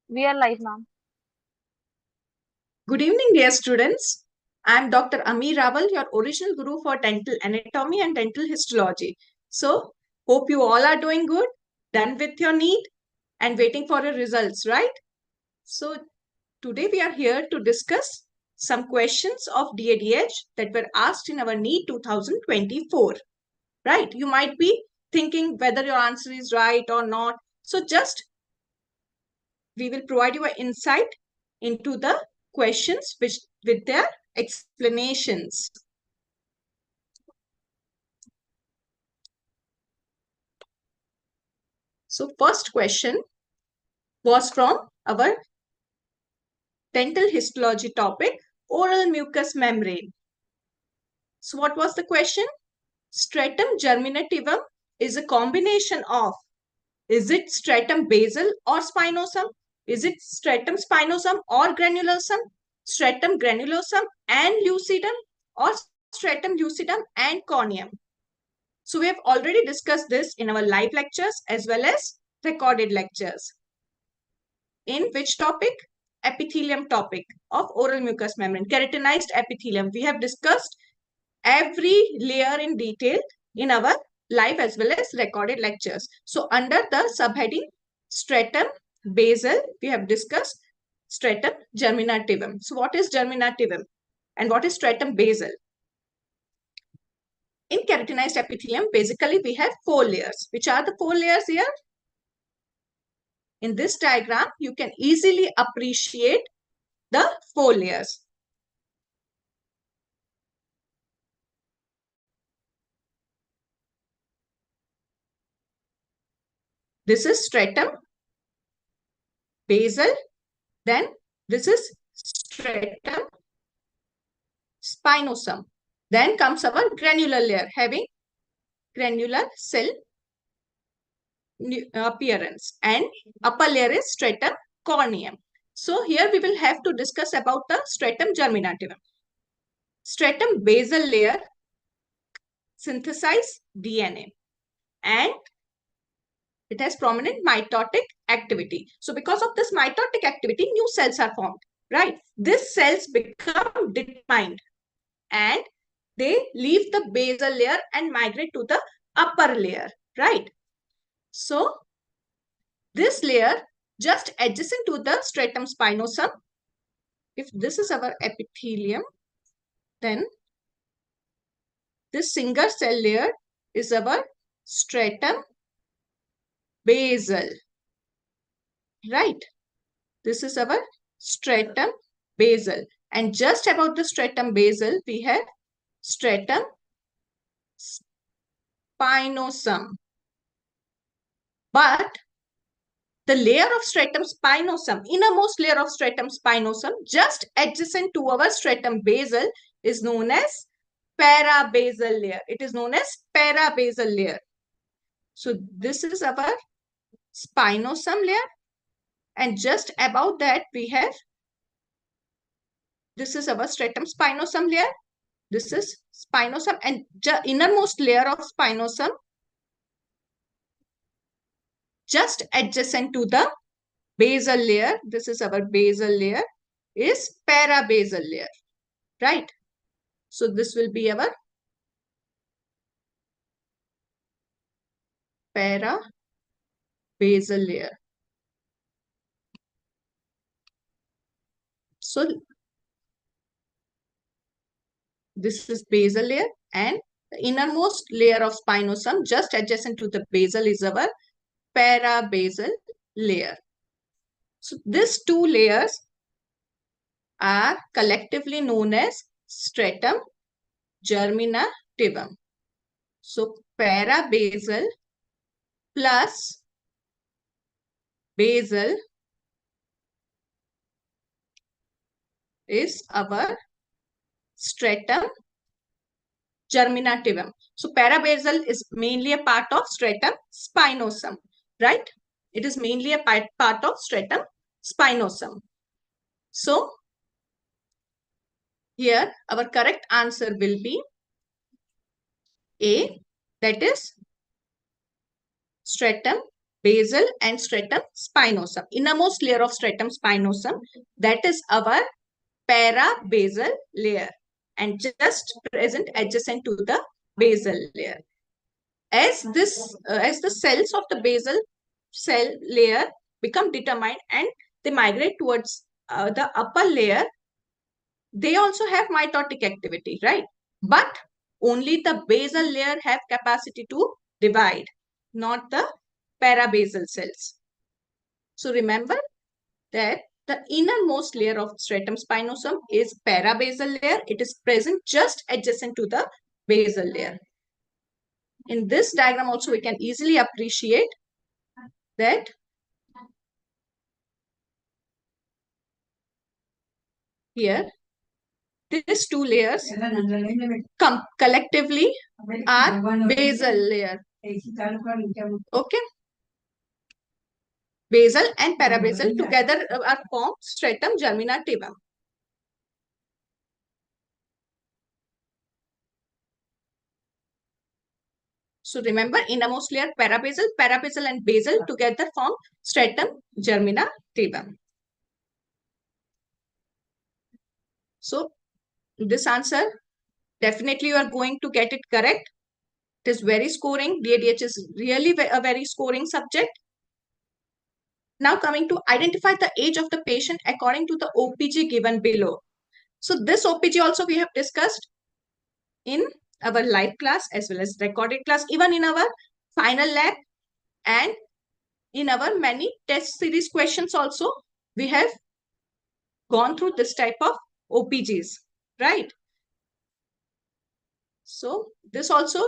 We are live, ma'am. Good evening, dear students. I am Dr. Rawal, your original guru for dental anatomy and dental histology. So, hope you all are doing good, done with your NEET and waiting for your results, right? So, today we are here to discuss some questions of DADH that were asked in our NEET 2024, right? You might be thinking whether your answer is right or not. So, we will provide you an insight into the questions with their explanations. So first question was from our dental histology topic, oral mucous membrane. So what was the question? Stratum germinativum is a combination of, is it stratum basal or spinosum? Is it stratum spinosum or granulosum? Stratum granulosum and lucidum, or stratum lucidum and corneum? So we have already discussed this in our live lectures as well as recorded lectures. In which topic? Epithelium topic of oral mucous membrane, keratinized epithelium. We have discussed every layer in detail in our live as well as recorded lectures. So under the subheading stratum basal, we have discussed stratum germinativum. So what is germinativum and what is stratum basal? In keratinized epithelium, basically we have 4 layers. Which are the 4 layers here? In this diagram, you can easily appreciate the 4 layers. This is stratum basal, then this is stratum spinosum. Then comes our granular layer having granular cell appearance, and upper layer is stratum corneum. So here we will have to discuss about the stratum germinativum. Stratum basal layer synthesize DNA and it has prominent mitotic activity. So because of this mitotic activity, new cells are formed, right? These cells become determined and they leave the basal layer and migrate to the upper layer, right? So this layer just adjacent to the stratum spinosum. If this is our epithelium, then this single cell layer is our stratum basal, right? This is our stratum basal. And just above the stratum basal, we have stratum spinosum. But the layer of stratum spinosum, innermost layer of stratum spinosum, just adjacent to our stratum basal is known as parabasal layer. It is known as parabasal layer. So this is our spinosum layer. And just above that, we have, this is our stratum spinosum layer. This is spinosum, and innermost layer of spinosum just adjacent to the basal layer. This is our basal layer is parabasal layer, right? So this will be our parabasal layer. So this is basal layer, and the innermost layer of spinosum just adjacent to the basal is our parabasal layer. So these 2 layers are collectively known as stratum germinativum. So parabasal plus basal is our stratum germinativum. So parabasal is mainly a part of stratum spinosum, right? It is mainly a part of stratum spinosum. So here our correct answer will be A, that is stratum basal and stratum spinosum. Innermost layer of stratum spinosum, that is our parabasal layer and just present adjacent to the basal layer. As the cells of the basal cell layer become determined and they migrate towards the upper layer, they also have mitotic activity, right? But only the basal layer have capacity to divide, not the parabasal cells. So remember that the innermost layer of stratum spinosum is parabasal layer. It is present just adjacent to the basal layer. In this diagram also we can easily appreciate that here these two layers collectively are basal layer. Okay. Basal and parabasal together are formed stratum germinativum. So remember, innermost layer parabasal and basal together form stratum germinativum. So this answer, definitely you are going to get it correct. It is very scoring. DADH is really a very scoring subject. Now coming to identify the age of the patient according to the OPG given below. So this OPG also we have discussed in our live class as well as recorded class, even in our final lab and in our many test series questions also, we have gone through this type of OPGs, right? So this also,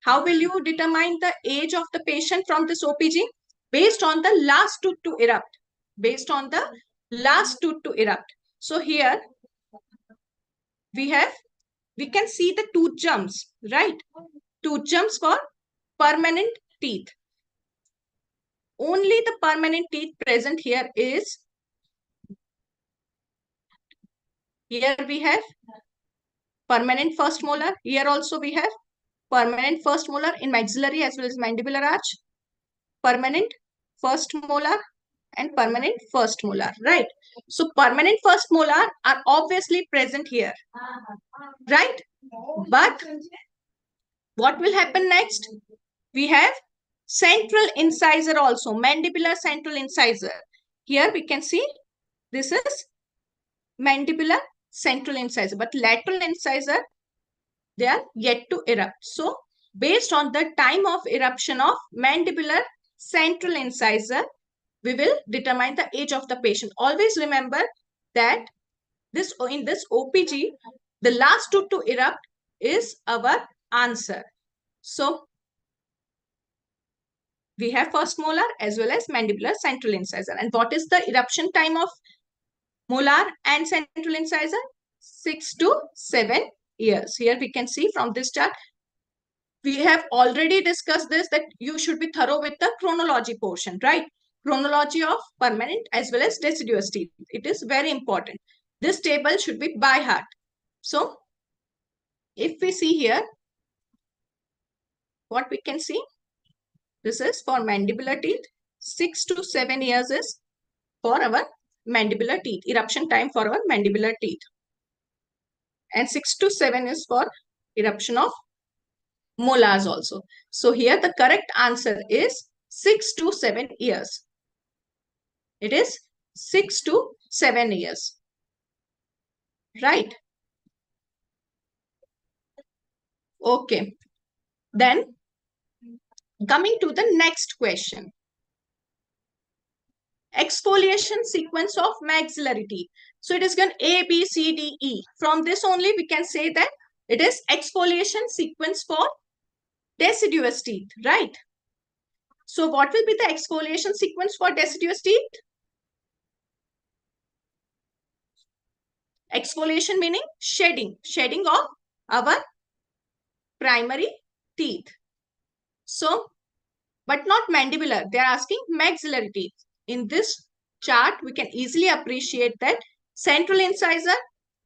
how will you determine the age of the patient from this OPG? Based on the last tooth to erupt. Based on the last tooth to erupt. So here we can see the tooth jumps, right? Tooth jumps for permanent teeth. Only the permanent teeth present here is, here we have permanent first molar. Here also we have permanent first molar in maxillary as well as mandibular arch. Permanent first molar and permanent first molar, right? So permanent first molar are obviously present here, right? But what will happen next? We have central incisor also, mandibular central incisor. Here we can see this is mandibular central incisor, but lateral incisor, they are yet to erupt. So based on the time of eruption of mandibular central incisor, we will determine the age of the patient. Always remember that in this OPG, the last tooth to erupt is our answer. So we have first molar as well as mandibular central incisor. And what is the eruption time of molar and central incisor? 6 to 7 years. Here we can see from this chart, we have already discussed this, that you should be thorough with the chronology portion, right? Chronology of permanent as well as deciduous teeth. It is very important. This table should be by heart. So if we see here, what we can see, this is for mandibular teeth. 6 to 7 years is for our mandibular teeth, eruption time for our mandibular teeth. And 6 to 7 is for eruption of molars also. So here the correct answer is 6 to 7 years. It is 6 to 7 years. Right? Okay. Then coming to the next question. Exfoliation sequence of maxillary teeth. So it is given A, B, C, D, E. From this only we can say that it is exfoliation sequence for deciduous teeth, right? So what will be the exfoliation sequence for deciduous teeth? Exfoliation meaning shedding of our primary teeth. So, but not mandibular. They are asking maxillary teeth. In this chart, we can easily appreciate that central incisor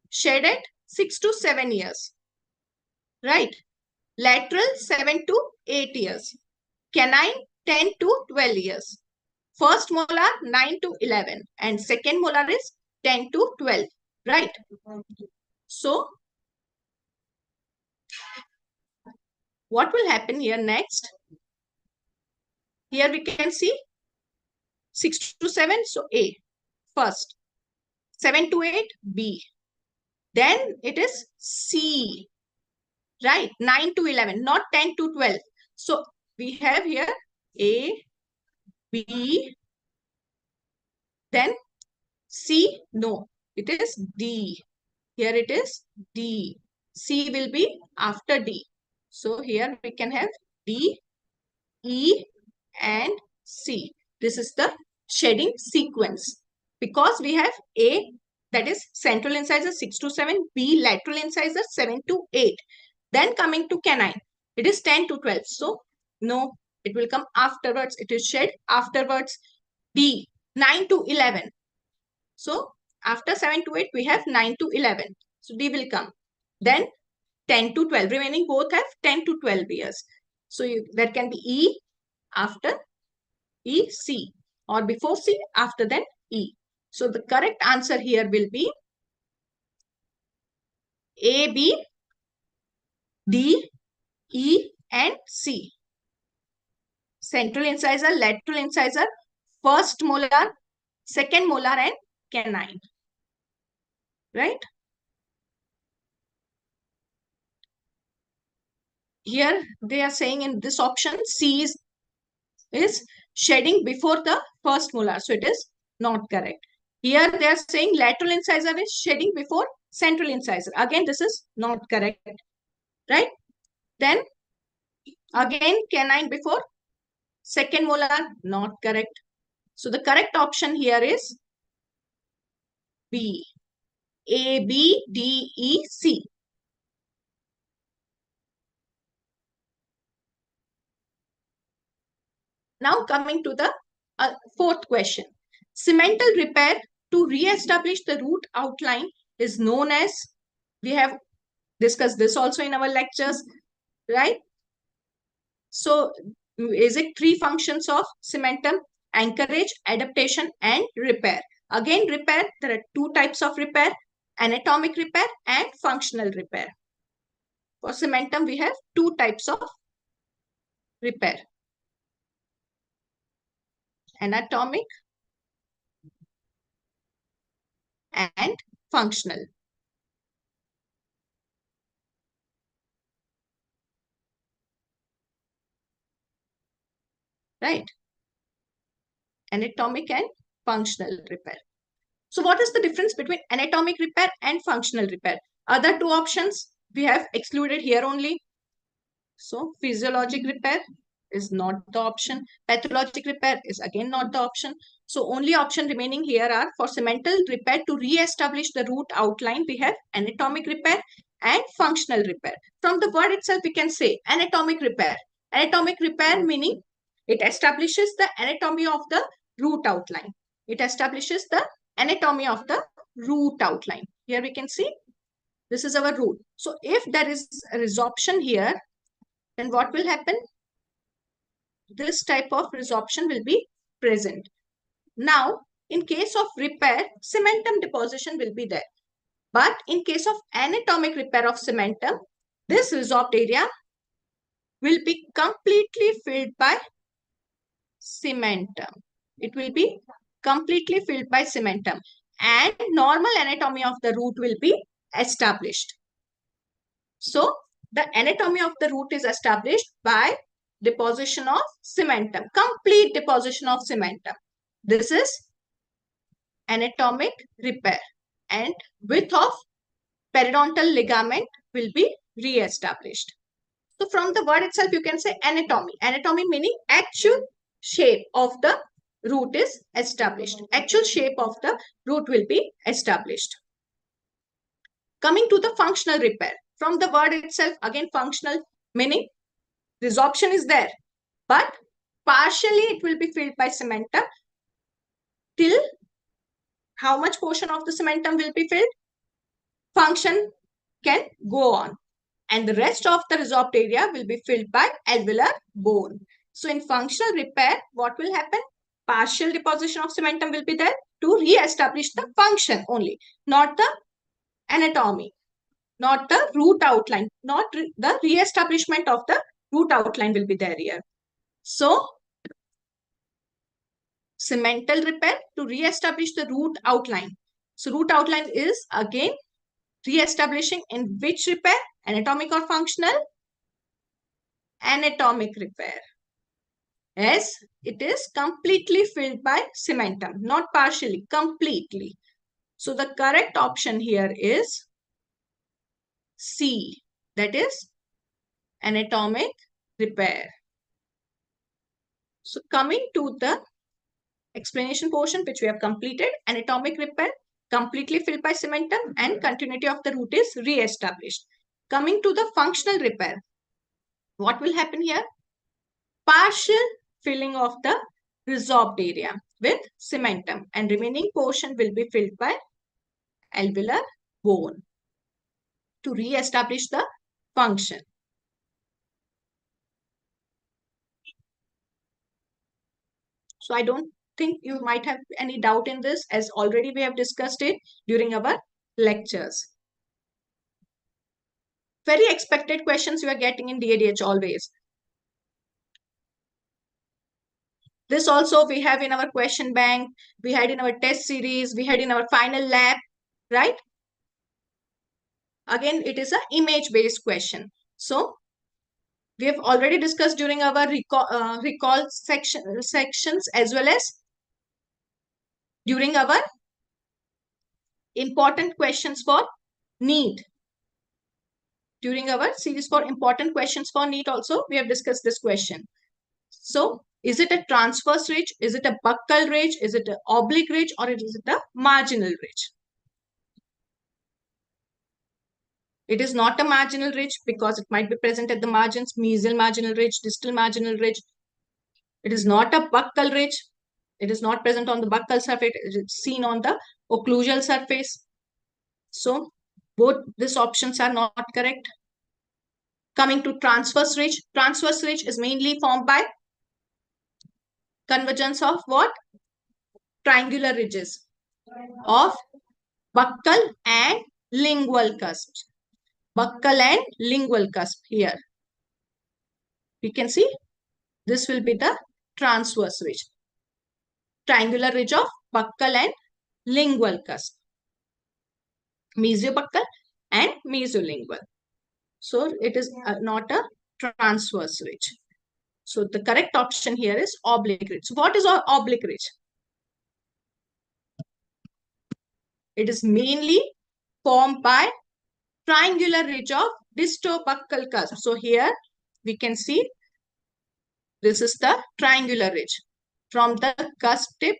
shed at 6 to 7 years. Right? Lateral 7 to 8 years. Canine 10 to 12 years. First molar 9 to 11 and second molar is 10 to 12, right? So what will happen here next? Here we can see 6 to 7, so A first. 7 to 8, B. Then it is C, right? 9 to 11, not 10 to 12. So we have here A, B, then C, no, it is D. Here it is D. C will be after D. So here we can have D, E, and C. This is the shedding sequence. Because we have A, that is central incisor 6 to 7, B, lateral incisor 7 to 8. Then coming to canine, it is 10 to 12. So no, it will come afterwards. It is shed afterwards. D, 9 to 11. So after 7 to 8, we have 9 to 11. So D will come. Then 10 to 12. Remaining both have 10 to 12 years. So that can be E after E, C, or before C, after then E. So the correct answer here will be A, B, D, E, and C. Central incisor, lateral incisor, first molar, second molar, and canine. Right? Here they are saying in this option, C is shedding before the first molar. So it is not correct. Here they are saying lateral incisor is shedding before central incisor. Again, this is not correct. Right? Then again canine before second molar, not correct. So the correct option here is B. A, B, D, E, C. Now coming to the fourth question. Cemental repair to re-establish the root outline is known as, we have discussed this also in our lectures, right? So is it three functions of cementum? Anchorage, adaptation, and repair. Again, repair, there are two types of repair, anatomic repair and functional repair. For cementum, we have two types of repair. Anatomic and functional. Right? Anatomic and functional repair. So what is the difference between anatomic repair and functional repair? Other two options we have excluded here only. So physiologic repair is not the option. Pathologic repair is again not the option. So only option remaining here are for cemental repair to re-establish the root outline. We have anatomic repair and functional repair. From the word itself, we can say anatomic repair. Anatomic repair meaning it establishes the anatomy of the root outline. It establishes the anatomy of the root outline. Here we can see this is our root. So if there is a resorption here, then what will happen? This type of resorption will be present. Now, in case of repair, cementum deposition will be there. But in case of anatomic repair of cementum, this resorbed area will be completely filled by cementum. It will be completely filled by cementum. And normal anatomy of the root will be established. So, the anatomy of the root is established by deposition of cementum, complete deposition of cementum. This is anatomic repair, and width of periodontal ligament will be re-established. So from the word itself, you can say anatomy. Anatomy meaning actual shape of the root is established. Actual shape of the root will be established. Coming to the functional repair. From the word itself, again functional meaning resorption is there, but partially it will be filled by cementum. Till how much portion of the cementum will be filled? Function can go on. And the rest of the resorbed area will be filled by alveolar bone. So in functional repair, what will happen? Partial deposition of cementum will be there to re-establish the function only, not the anatomy, not the root outline, not the re-establishment of the root outline will be there here. So cemental repair to re-establish the root outline. So root outline is again re-establishing in which repair? Anatomic or functional? Anatomic repair. As it is completely filled by cementum, not partially, completely. So the correct option here is C, that is anatomic repair. So coming to the explanation portion which we have completed, anatomic repair, completely filled by cementum and continuity of the root is re-established. Coming to the functional repair, what will happen here? Partial filling of the resorbed area with cementum and remaining portion will be filled by alveolar bone to re-establish the function. So I don't think you might have any doubt in this, as already we have discussed it during our lectures. Very expected questions you are getting in DADH always. This also we have in our question bank, we had in our test series, we had in our final lab, right? Again, it is an image-based question. So we have already discussed during our recall sections as well as during our important questions for NEET. During our series for important questions for NEET also, we have discussed this question. So, is it a transverse ridge? Is it a buccal ridge? Is it an oblique ridge? Or is it a marginal ridge? It is not a marginal ridge because it might be present at the margins, mesial marginal ridge, distal marginal ridge. It is not a buccal ridge. It is not present on the buccal surface. It is seen on the occlusal surface. So, both these options are not correct. Coming to transverse ridge is mainly formed by convergence of what? Triangular ridges of buccal and lingual cusps. Buccal and lingual cusp here. We can see this will be the transverse ridge. Triangular ridge of buccal and lingual cusp. Mesiobuccal and mesolingual. So it is not a transverse ridge. So the correct option here is oblique ridge. So what is oblique ridge? It is mainly formed by triangular ridge of distobuccal cusp. So here we can see this is the triangular ridge from the cusp tip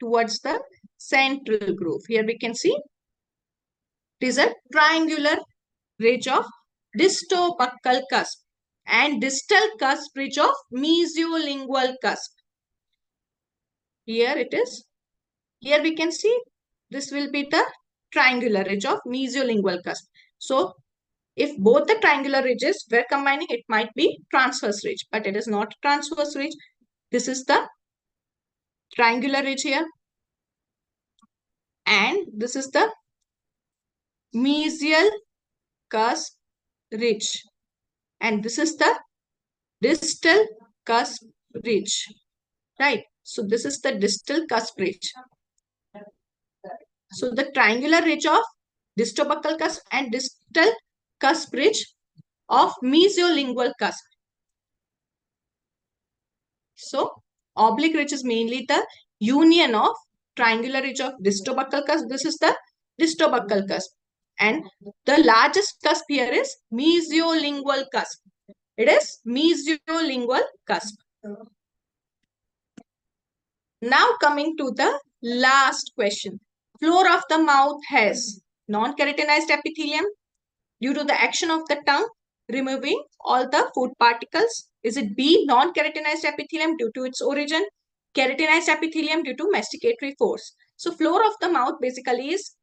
towards the central groove. Here we can see it is a triangular ridge of distobuccal cusp and distal cusp ridge of mesolingual cusp. Here it is. Here we can see this will be the triangular ridge of mesolingual cusp. So if both the triangular ridges were combining, it might be transverse ridge, but it is not transverse ridge. This is the triangular ridge here. And this is the mesial cusp ridge. And this is the distal cusp ridge. Right. So this is the distal cusp ridge. So the triangular ridge of distobuccal cusp and distal cusp ridge of mesolingual cusp. So oblique ridge is mainly the union of triangular ridge of distobuccal cusp. This is the distobuccal cusp. And the largest cusp here is mesolingual cusp. It is mesolingual cusp. Now coming to the last question. Floor of the mouth has non-keratinized epithelium due to the action of the tongue removing all the food particles. Is it B, non-keratinized epithelium due to its origin, keratinized epithelium due to masticatory force? So floor of the mouth basically is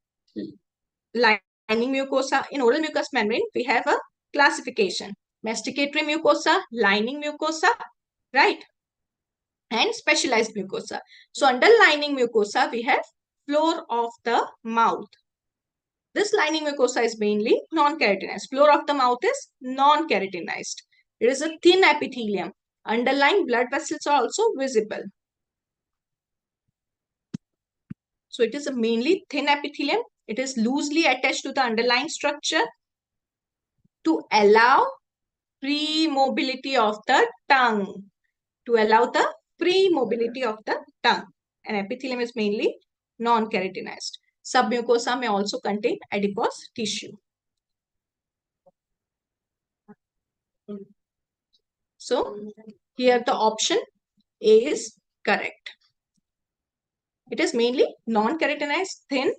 lining mucosa. In oral mucous membrane, we have a classification. Masticatory mucosa, lining mucosa, right? and specialized mucosa. So under lining mucosa, we have floor of the mouth. This lining mucosa is mainly non-keratinized. Floor of the mouth is non-keratinized. It is a thin epithelium. Underlying blood vessels are also visible. So it is a mainly thin epithelium. It is loosely attached to the underlying structure to allow free mobility of the tongue. To allow the free mobility of the tongue. And epithelium is mainly non-keratinized. Submucosa may also contain adipose tissue. So here the option A is correct. It is mainly non-keratinized, thin,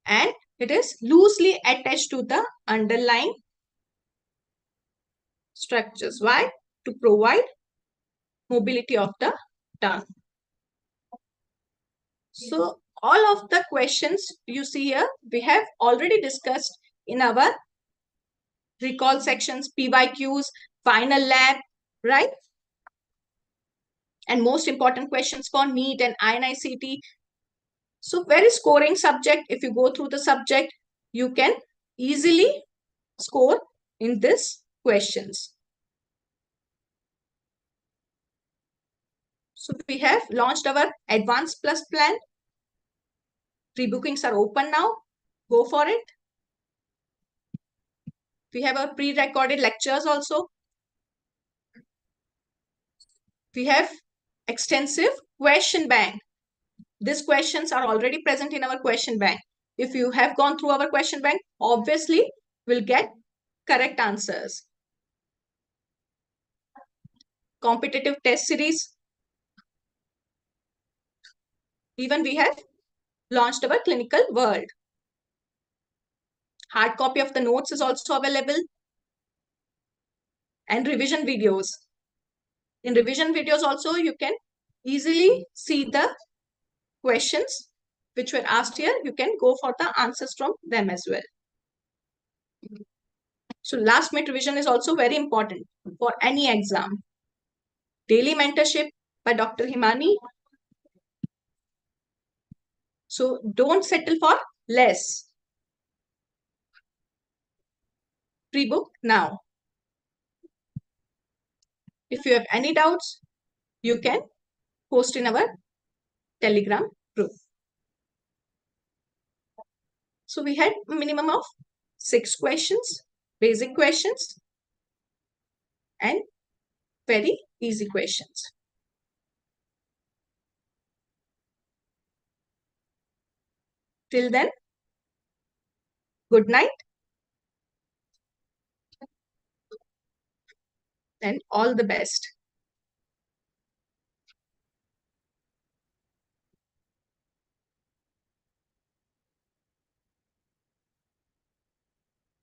and it is loosely attached to the underlying structures. Why? To provide mobility of the tongue. So all of the questions you see here, we have already discussed in our recall sections, PYQs, final lab, right? And most important questions for NEET and INICET. So very scoring subject. If you go through the subject, you can easily score in this questions. So we have launched our Advanced Plus plan. Pre-bookings are open now. Go for it. We have our pre-recorded lectures also. We have extensive question bank. These questions are already present in our question bank. If you have gone through our question bank, obviously will get correct answers. Competitive test series. Even we have launched our clinical world. Hard copy of the notes is also available. And revision videos. In revision videos also, you can easily see the questions which were asked here. You can go for the answers from them as well. So last minute revision is also very important for any exam. Daily mentorship by Dr. Himani. So don't settle for less. Pre-book now. If you have any doubts, you can post in our Telegram group. So we had a minimum of 6 questions, basic questions, and very easy questions. Till then, good night and all the best.